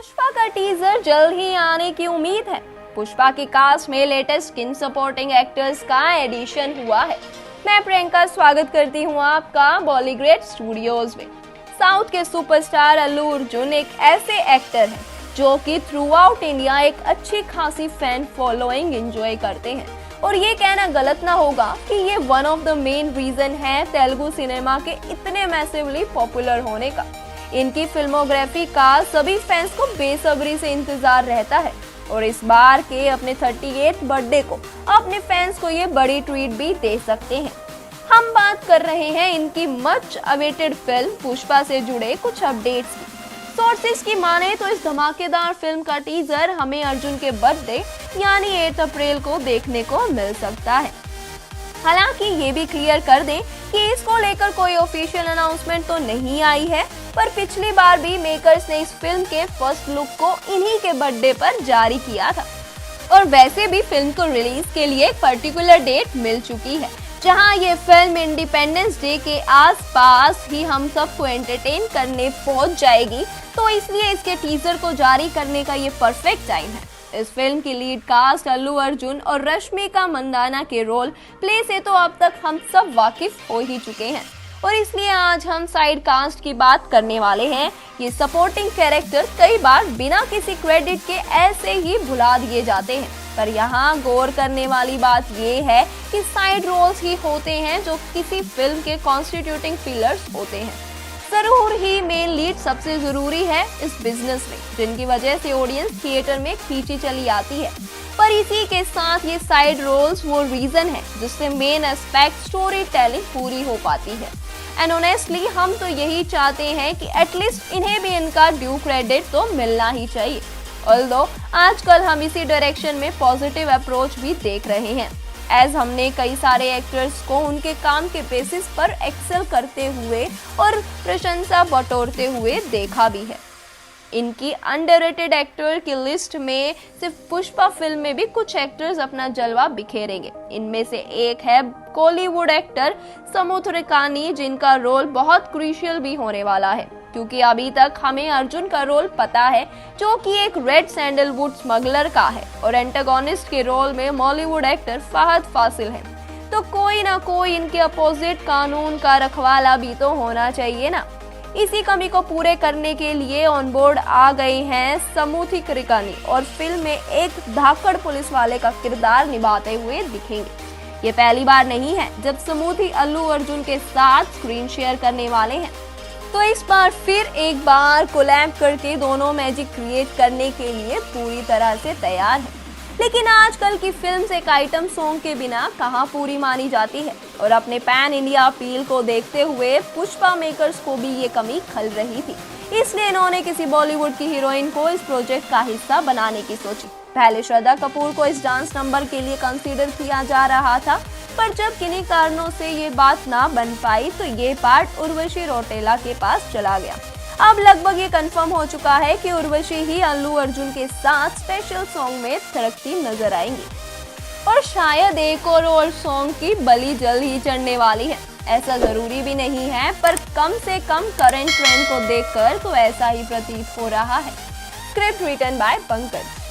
पुष्पा का टीजर जल्द ही आने की उम्मीद है। पुष्पा की कास्ट में लेटेस्ट किन सपोर्टिंग एक्टर्स का एडिशन हुआ है। मैं प्रियंका स्वागत करती हूँ आपका बॉलीग्रेड स्टूडियोज में। साउथ के सुपरस्टार अल्लू अर्जुन एक ऐसे एक्टर हैं जो कि थ्रू आउट इंडिया एक अच्छी खासी फैन फॉलोइंग एंजॉय करते हैं और ये कहना गलत ना होगा कि ये one of the main reason है तेलुगु सिनेमा के इतने मैसिवली पॉपुलर होने का। इनकी फिल्मोग्राफी का सभी फैंस को बेसब्री से इंतजार रहता है और इस बार के अपने 38th बर्थडे को अपने फैंस को ये बड़ी ट्रीट भी दे सकते हैं। हम बात कर रहे हैं इनकी मच अवेटेड फिल्म पुष्पा से जुड़े कुछ अपडेट्स की। सोर्सेस की माने तो इस धमाकेदार फिल्म का टीजर हमें अर्जुन के बर्थडे यानी 8 अप्रैल को देखने को मिल सकता है। हालांकि ये भी क्लियर कर दें कि इसको लेकर कोई ऑफिशियल अनाउंसमेंट तो नहीं आई है, पर पिछली बार भी मेकर्स ने इस फिल्म के फर्स्ट लुक को इन्हीं के बर्थडे पर जारी किया था और वैसे भी फिल्म को रिलीज के लिए एक पर्टिकुलर डेट मिल चुकी है, जहां ये फिल्म इंडिपेंडेंस डे के आसपास ही हम सबको एंटरटेन करने पहुंच जाएगी, तो इसलिए इसके टीजर को जारी करने का ये परफेक्ट टाइम है। इस फिल्म की लीड कास्ट अल्लू अर्जुन और रश्मिका मंदाना के रोल प्ले से तो अब तक हम सब वाकिफ हो ही चुके हैं और इसलिए आज हम साइड कास्ट की बात करने वाले हैं। ये सपोर्टिंग कैरेक्टर कई बार बिना किसी क्रेडिट के ऐसे ही भुला दिए जाते हैं, पर यहाँ गौर करने वाली बात ये है कि साइड रोल्स ही होते हैं जो किसी फिल्म के कॉन्स्टिट्यूटिंग पिलर्स होते हैं। जरूर ही मेन लीड सबसे जरूरी है इस बिजनेस में, जिनकी वजह से ऑडियंस थिएटर में खींची चली आती है, पर इसी के साथ ये साइड रोल्स वो रीजन है जिससे मेन एस्पेक्ट स्टोरी टेलिंग पूरी हो पाती है। एंड ऑनेस्टली हम तो यही चाहते हैं कि एटलीस्ट इन्हें भी इनका ड्यू क्रेडिट तो मिलना ही चाहिए। ऑल्दो आजकल हम इसी डायरेक्शन में पॉजिटिव अप्रोच भी देख रहे हैं, एज हमने कई सारे एक्टर्स को उनके काम के बेसिस पर एक्सेल करते हुए और प्रशंसा बटोरते हुए देखा भी है। इनकी अंडररेटेड एक्टर की लिस्ट में सिर्फ पुष्पा फिल्म में भी कुछ एक्टर्स अपना जलवा बिखेरेंगे। इनमें से एक है बॉलीवुड एक्टर समुद्रकानी, जिनका रोल बहुत क्रूशियल भी होने वाला है, क्योंकि अभी तक हमें अर्जुन का रोल पता है जो कि एक रेड सैंडलवुड स्मगलर का है और एंटागोनिस्ट के रोल में बॉलीवुड एक्टर फहद फासिल है, तो कोई ना कोई इनके अपोजिट कानून का रखवाला भी तो होना चाहिए ना। इसी कमी को पूरे करने के लिए ऑन बोर्ड आ गए हैं समुद्रकानी और फिल्म में एक धाकड़ पुलिस वाले का किरदार निभाते हुए दिखेंगे। ये पहली बार नहीं है जब समुद्री अल्लू अर्जुन के साथ स्क्रीन शेयर करने वाले हैं, तो इस बार फिर एक बार कोलैब करके दोनों मैजिक क्रिएट करने के लिए पूरी तरह से तैयार है। लेकिन आजकल की फिल्म्स एक आइटम सॉन्ग के बिना कहाँ पूरी मानी जाती है और अपने पैन इंडिया अपील को देखते हुए पुष्पा मेकर्स को भी ये कमी खल रही थी, इसलिए इन्होंने किसी बॉलीवुड की हीरोइन को इस प्रोजेक्ट का हिस्सा बनाने की सोची। पहले श्रद्धा कपूर को इस डांस नंबर के लिए कंसीडर किया जा रहा था, पर जब किन्हीं कारणों से ये बात ना बन पाई तो ये पार्ट उर्वशी रौटेला के पास चला गया। अब लगभग ये कंफर्म हो चुका है कि उर्वशी ही अल्लू अर्जुन के साथ स्पेशल सॉन्ग में थिरकती नजर आएंगी और शायद एक और सॉन्ग की बलि जल्द ही चढ़ने वाली है। ऐसा जरूरी भी नहीं है, पर कम से कम करंट ट्रेंड को देखकर तो ऐसा ही प्रतीत हो रहा है। Script written by Pankaj.